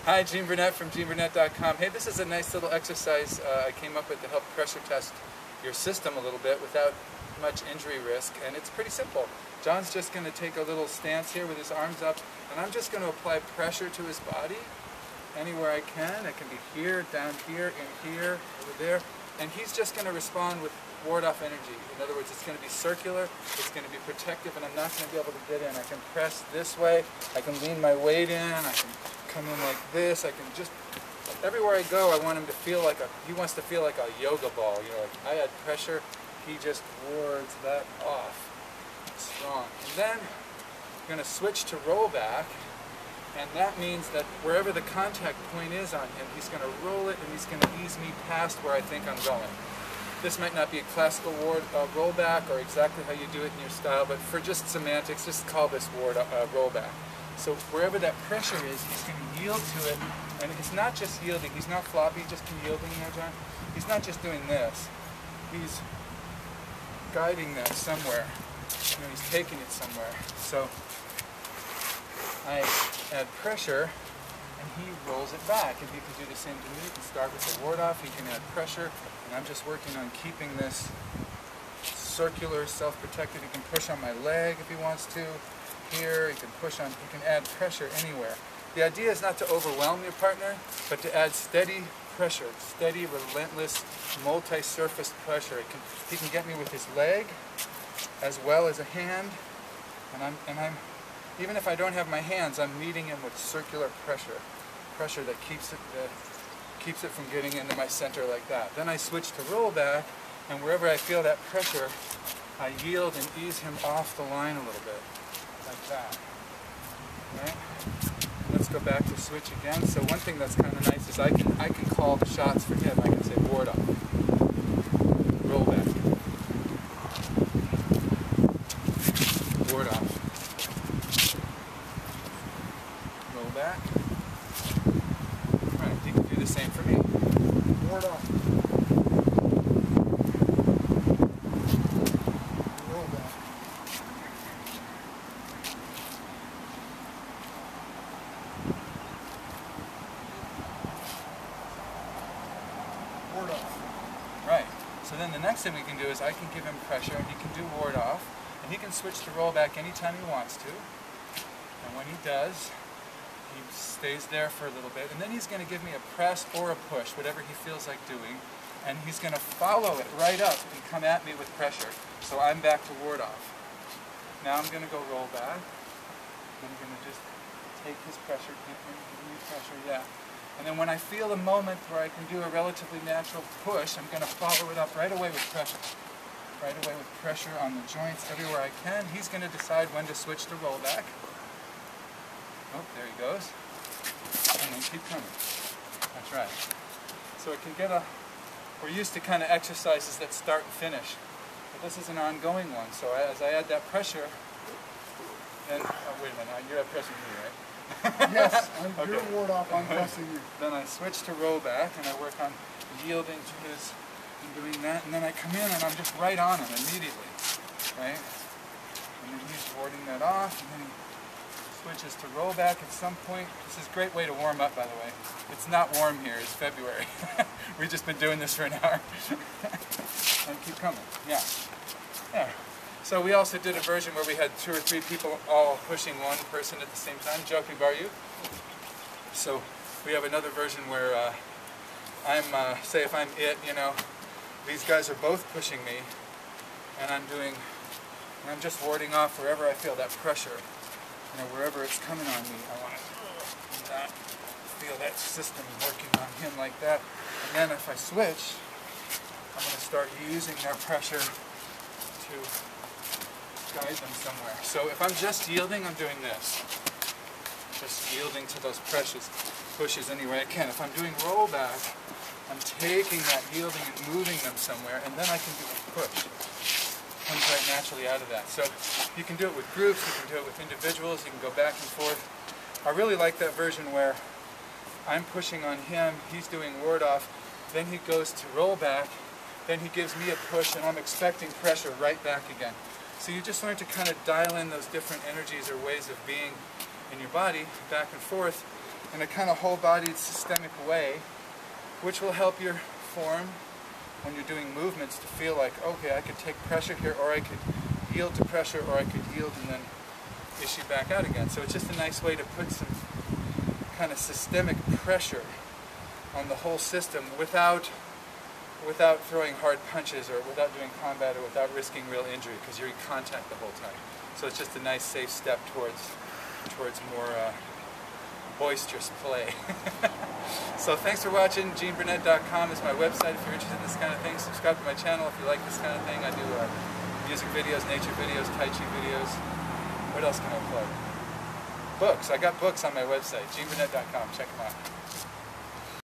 Hi, Gene Burnett from GeneBurnett.com. Hey, this is a nice little exercise I came up with to help pressure test your system a little bit without much injury risk, and it's pretty simple. John's just going to take a little stance here with his arms up, and I'm just going to apply pressure to his body anywhere I can. It can be here, down here, in here, over there, and he's just going to respond with ward-off energy. In other words, it's going to be circular, it's going to be protective, and I'm not going to be able to get in. I can press this way, I can lean my weight in, I can come in like this, I can just, everywhere I go, I want him to feel like he wants to feel like a yoga ball. You know, like I add pressure, he just wards that off. Strong. And then I'm going to switch to roll back, and that means that wherever the contact point is on him, he's going to roll it and he's going to ease me past where I think I'm going. This might not be a classical rollback or exactly how you do it in your style, but for just semantics, just call this rollback. So wherever that pressure is, he's going to yield to it, and it's not just yielding. He's not floppy, just yielding there, John. He's not just doing this. He's guiding that somewhere. You know, he's taking it somewhere. So I add pressure, and he rolls it back. If you can do the same to me, you can start with the ward off, he can add pressure, and I'm just working on keeping this circular, self-protected. He can push on my leg if he wants to. Here, he can push on, he can add pressure anywhere. The idea is not to overwhelm your partner, but to add steady pressure, steady, relentless, multi-surface pressure. He can get me with his leg as well as a hand, and I'm even if I don't have my hands, I'm meeting him with circular pressure that keeps it from getting into my center like that. Then I switch to roll back, and wherever I feel that pressure, I yield and ease him off the line a little bit, like that. Right? Let's go back to switch again. So one thing that's kind of nice is I can call the shots for him. I can say ward off, roll back, ward off, roll back. All right, you can do the same for me. Ward off, roll back. Ward off. Right. So then the next thing we can do is I can give him pressure, and he can do ward off, and he can switch to roll back anytime he wants to. And when he does, he stays there for a little bit, and then he's going to give me a press or a push, whatever he feels like doing, and he's going to follow it right up and come at me with pressure. So I'm back to ward off. Now I'm going to go roll back. I'm going to just take his pressure, give me pressure, yeah. And then when I feel a moment where I can do a relatively natural push, I'm going to follow it up right away with pressure. Right away with pressure on the joints everywhere I can. He's going to decide when to switch to roll back. Oh, there he goes. And then keep coming. That's right. So it can get we're used to kind of exercises that start and finish. But this is an ongoing one. So as I add that pressure, then, oh, wait a minute, you're pressing me, right? Yes, okay. Your ward off, I'm pressing you. Then I switch to roll back, and I work on yielding to his, and doing that, and then I come in and I'm just right on him immediately, right? And then he's warding that off, and then he switches to roll back at some point. This is a great way to warm up, by the way. It's not warm here, it's February. We've just been doing this for an hour. And keep coming, yeah. There. So we also did a version where we had 2 or 3 people all pushing one person at the same time. Joking bar you. So we have another version where say if I'm it, you know, these guys are both pushing me, and I'm just warding off wherever I feel that pressure. You know, wherever it's coming on me, I want to feel that system working on him like that. And then if I switch, I'm going to start using their pressure to guide them somewhere. So if I'm just yielding, I'm doing this. Just yielding to those pushes any way I can. If I'm doing roll back, I'm taking that yielding and moving them somewhere, and then I can do a push. Comes right naturally out of that. So you can do it with groups, you can do it with individuals, you can go back and forth. I really like that version where I'm pushing on him, he's doing ward off, then he goes to roll back, then he gives me a push, and I'm expecting pressure right back again. So you just learn to kind of dial in those different energies or ways of being in your body, back and forth, in a kind of whole-bodied systemic way, which will help your form when you're doing movements to feel like, okay, I could take pressure here, or I could yield to pressure, or I could yield and then issue back out again. So it's just a nice way to put some kind of systemic pressure on the whole system without throwing hard punches, or without doing combat, or without risking real injury, because you're in contact the whole time. So it's just a nice safe step towards more boisterous play. So thanks for watching. GeneBurnett.com is my website if you're interested in this kind of thing. Subscribe to my channel if you like this kind of thing. I do music videos, nature videos, Tai Chi videos. What else can I plug? Books. I got books on my website, GeneBurnett.com. Check them out.